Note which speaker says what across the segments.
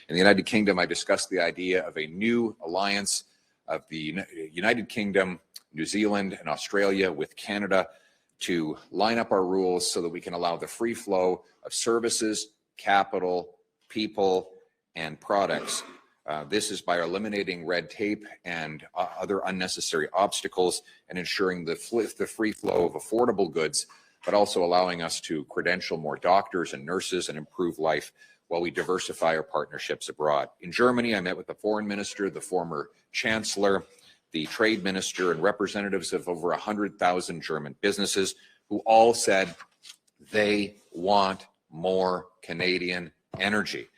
Speaker 1: In the United Kingdom, I discussed the idea of a new alliance of the United Kingdom, New Zealand, and Australia with Canada to line up our rules so that we can allow the free flow of services, capital, people, and products. This is by eliminating red tape and other unnecessary obstacles and ensuring the free flow of affordable goods, but also allowing us to credential more doctors and nurses and improve life while we diversify our partnerships abroad. In Germany, I met with the foreign minister, the former chancellor, the trade minister, and representatives of over 100,000 German businesses who all said they want more Canadian energy.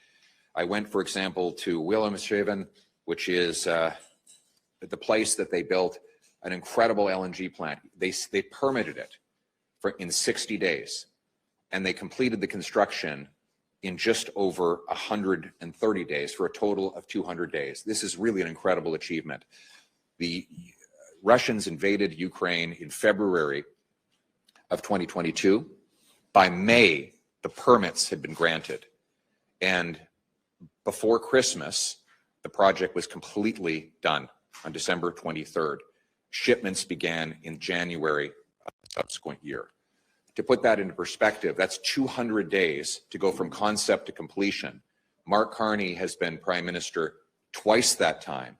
Speaker 1: I went, for example, to Wilhelmshaven, which is the place that they built an incredible LNG plant. They permitted it in 60 days, and they completed the construction in just over 130 days for a total of 200 days. This is really an incredible achievement. The Russians invaded Ukraine in February of 2022. By May, the permits had been granted. And before Christmas, the project was completely done on December 23rd. Shipments began in January of the subsequent year. To put that into perspective, that's 200 days to go from concept to completion. Mark Carney has been Prime Minister twice that time,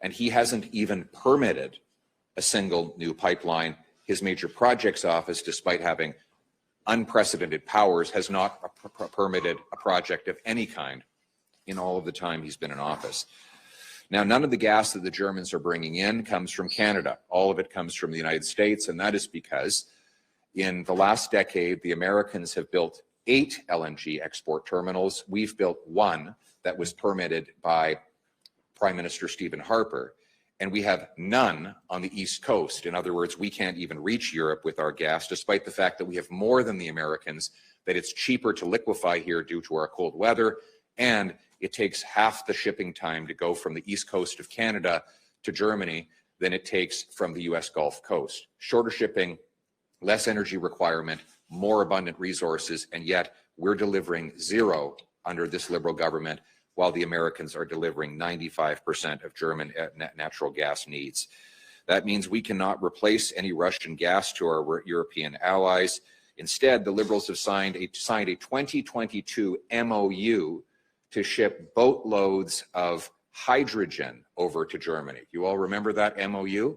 Speaker 1: and he hasn't even permitted a single new pipeline. His major projects office, despite having unprecedented powers, has not permitted a project of any kind in all of the time he's been in office. Now, none of the gas that the Germans are bringing in comes from Canada. All of it comes from the United States, and that is because in the last decade, the Americans have built 8 LNG export terminals. We've built 1 that was permitted by Prime Minister Stephen Harper, and we have none on the East Coast. In other words, we can't even reach Europe with our gas, despite the fact that we have more than the Americans, that it's cheaper to liquefy here due to our cold weather, and it takes half the shipping time to go from the East Coast of Canada to Germany than it takes from the US Gulf Coast. Shorter shipping, less energy requirement, more abundant resources, and yet we're delivering 0 under this Liberal government, while the Americans are delivering 95% of German natural gas needs. That means we cannot replace any Russian gas to our European allies. Instead, the Liberals have signed a 2022 MOU to ship boatloads of hydrogen over to Germany. You all remember that MOU?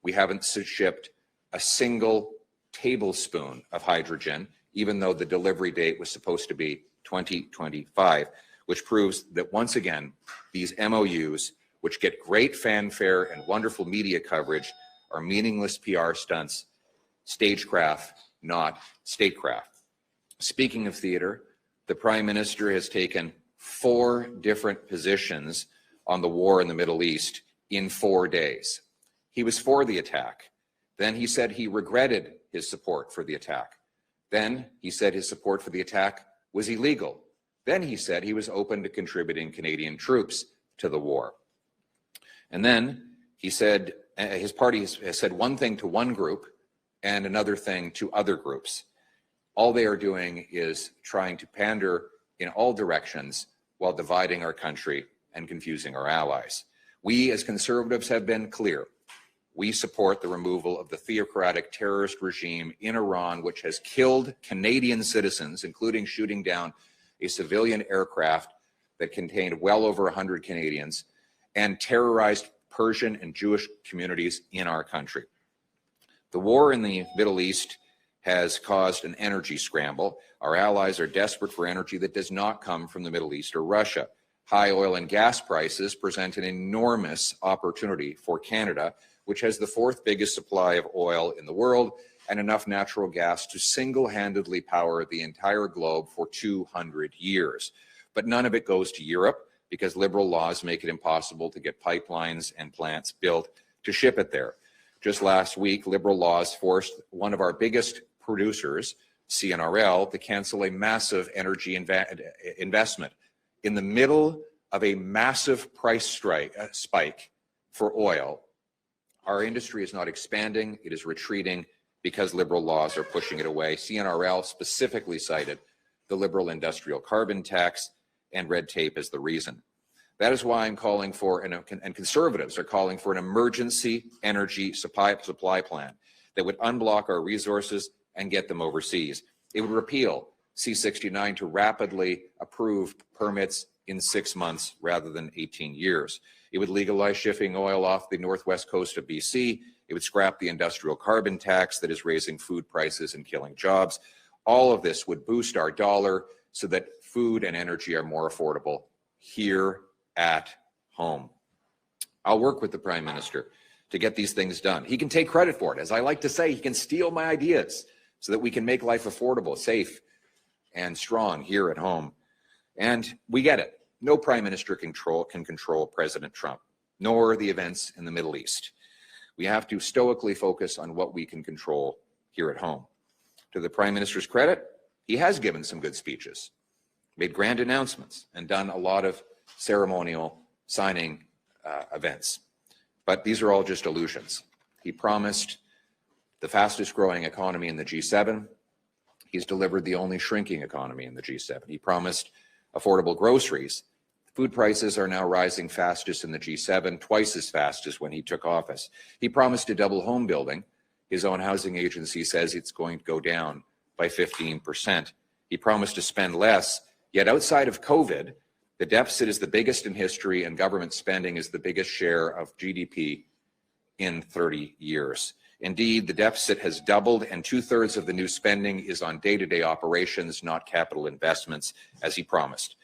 Speaker 1: We haven't shipped a single tablespoon of hydrogen, even though the delivery date was supposed to be 2025, which proves that once again, these MOUs, which get great fanfare and wonderful media coverage, are meaningless PR stunts, stagecraft, not statecraft. Speaking of theater, the Prime Minister has taken 4 different positions on the war in the Middle East in 4 days. He was for the attack. Then he said he regretted his support for the attack. Then he said his support for the attack was illegal. Then he said he was open to contributing Canadian troops to the war. And then he said his party has said one thing to one group and another thing to other groups. All they are doing is trying to pander in all directions while dividing our country and confusing our allies. We as Conservatives have been clear. We support the removal of the theocratic terrorist regime in Iran, which has killed Canadian citizens, including shooting down a civilian aircraft that contained well over 100 Canadians, and terrorized Persian and Jewish communities in our country. The war in the Middle East has caused an energy scramble. Our allies are desperate for energy that does not come from the Middle East or Russia. High oil and gas prices present an enormous opportunity for Canada, which has the 4th biggest supply of oil in the world and enough natural gas to single-handedly power the entire globe for 200 years. But none of it goes to Europe because Liberal laws make it impossible to get pipelines and plants built to ship it there. Just last week, Liberal laws forced one of our biggest producers, CNRL, to cancel a massive energy investment. In the middle of a massive price spike for oil, our industry is not expanding, it is retreating because Liberal laws are pushing it away. CNRL specifically cited the Liberal industrial carbon tax and red tape as the reason. That is why I'm calling for, and conservatives are calling for, an emergency energy supply plan that would unblock our resources and get them overseas. It would repeal C-69 to rapidly approve permits in 6 months rather than 18 years. It would legalize shipping oil off the northwest coast of BC. It would scrap the industrial carbon tax that is raising food prices and killing jobs. All of this would boost our dollar so that food and energy are more affordable here at home. I'll work with the Prime Minister to get these things done. He can take credit for it. As I like to say, he can steal my ideas so that we can make life affordable, safe, and strong here at home. And we get it. No Prime Minister can control President Trump, nor the events in the Middle East. We have to stoically focus on what we can control here at home. To the Prime Minister's credit, he has given some good speeches, made grand announcements, and done a lot of ceremonial signing events. But these are all just illusions. He promised the fastest growing economy in the G7. He's delivered the only shrinking economy in the G7. He promised affordable groceries. Food prices are now rising fastest in the G7, twice as fast as when he took office. He promised to double home building. His own housing agency says it's going to go down by 15%. He promised to spend less, yet outside of COVID, the deficit is the biggest in history and government spending is the biggest share of GDP in 30 years. Indeed, the deficit has doubled and 2/3 of the new spending is on day-to-day operations, not capital investments, as he promised.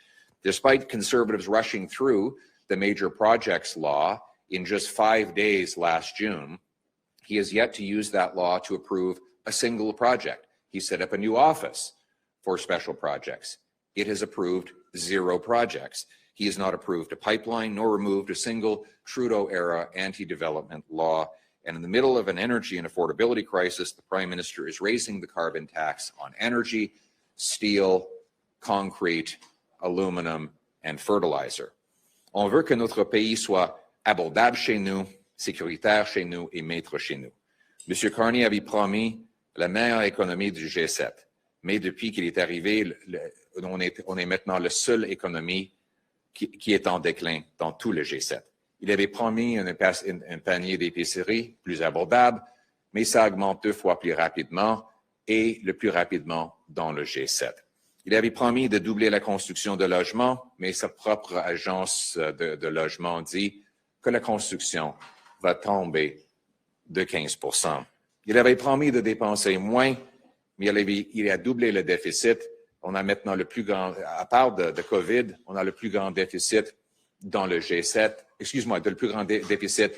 Speaker 1: Despite Conservatives rushing through the major projects law in just 5 days last June, he has yet to use that law to approve a single project. He set up a new office for special projects. It has approved 0 projects. He has not approved a pipeline nor removed a single Trudeau-era anti-development law. And in the middle of an energy and affordability crisis, the Prime Minister is raising the carbon tax on energy, steel, concrete, aluminum, and fertilizer. On veut que notre pays soit abordable chez nous, sécuritaire chez nous et maître chez nous. M. Carney avait promis la meilleure économie du G7. Mais depuis qu'il est arrivé, on est maintenant la seule économie qui est en déclin dans tout le G7. Il avait promis un panier d'épicerie plus abordable, mais ça augmente 2 fois plus rapidement et le plus rapidement dans le G7. Il avait promis de doubler la construction de logements, mais sa propre agence de logement dit que la construction va tomber de 15%. Il avait promis de dépenser moins, mais il a doublé le déficit. On a maintenant le plus grand, à part de COVID, on a le plus grand déficit dans le G7, le plus grand déficit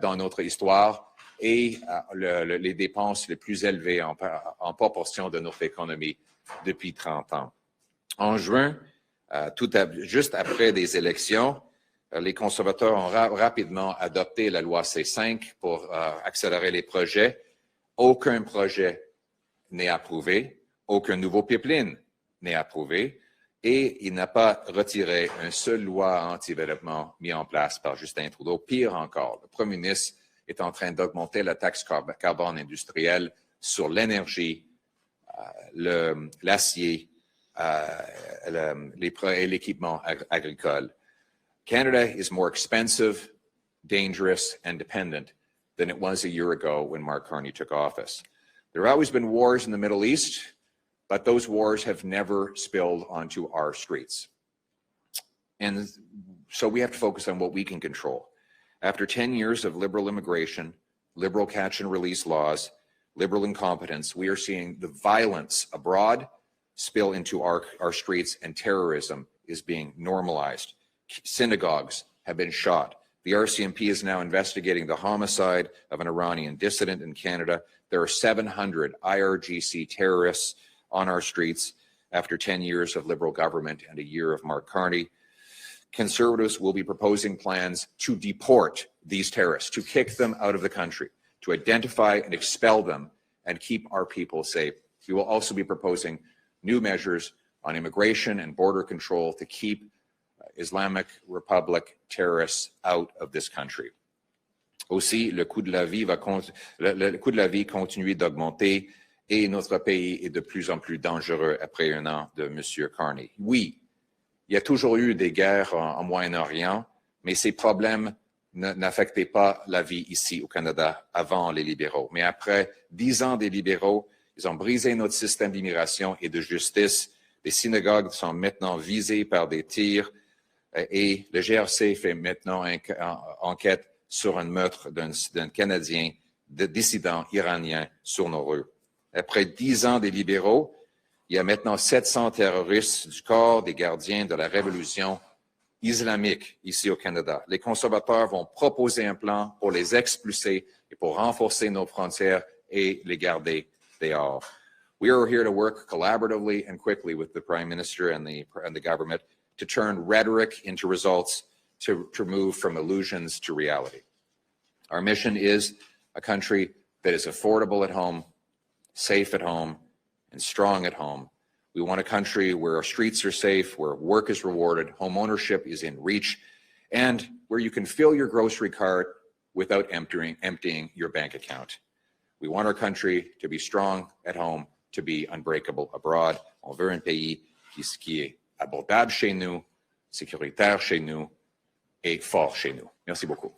Speaker 1: dans notre histoire et les dépenses les plus élevées en proportion de notre économie depuis 30 ans. En juin, juste après des élections, les conservateurs ont rapidement adopté la loi C5 pour accélérer les projets. Aucun projet n'est approuvé, aucun nouveau pipeline n'est approuvé. Et il n'a pas retiré une seule loi anti-développement mise en place par Justin Trudeau. Pire encore, le Premier ministre est en train d'augmenter la taxe carbone industrielle sur l'énergie, l'acier et l'équipement agricole. Canada is more expensive, dangerous, and dependent than it was a year ago when Mark Carney took office. There have always been wars in the Middle East, but those wars have never spilled onto our streets. And so we have to focus on what we can control. After 10 years of liberal immigration, liberal catch and release laws, liberal incompetence, we are seeing the violence abroad spill into our streets, and terrorism is being normalized. Synagogues have been shot. The RCMP is now investigating the homicide of an Iranian dissident in Canada. There are 700 IRGC terrorists on our streets after 10 years of Liberal government and a year of Mark Carney. Conservatives will be proposing plans to deport these terrorists, to kick them out of the country, to identify and expel them and keep our people safe. We will also be proposing new measures on immigration and border control to keep Islamic Republic terrorists out of this country. Aussi, le coût de la vie continue d'augmenter et notre pays est de plus en plus dangereux après un an de M. Carney. Oui, il y a toujours eu des guerres en Moyen-Orient, mais ces problèmes n'affectaient pas la vie ici au Canada avant les libéraux. Mais après 10 ans des libéraux, ils ont brisé notre système d'immigration et de justice. Les synagogues sont maintenant visées par des tirs et le GRC fait maintenant une enquête sur un meurtre d'un Canadien dissident iranien sur nos rues. Après 10 ans des libéraux, il y a maintenant 700 terroristes du corps des gardiens de la révolution islamique ici au Canada. Les conservateurs vont proposer un plan pour les expulser et pour renforcer nos frontières et les garder dehors. We are here to work collaboratively and quickly with the Prime Minister and the government to turn rhetoric into results, to move from illusions to reality. Our mission is a country that is affordable at home, safe at home, and strong at home. We want a country where our streets are safe, where work is rewarded, home ownership is in reach, and where you can fill your grocery cart without emptying your bank account. We want our country to be strong at home, to be unbreakable abroad. On veut un pays qui est abordable chez nous, sécuritaire chez nous et fort chez nous. Merci beaucoup.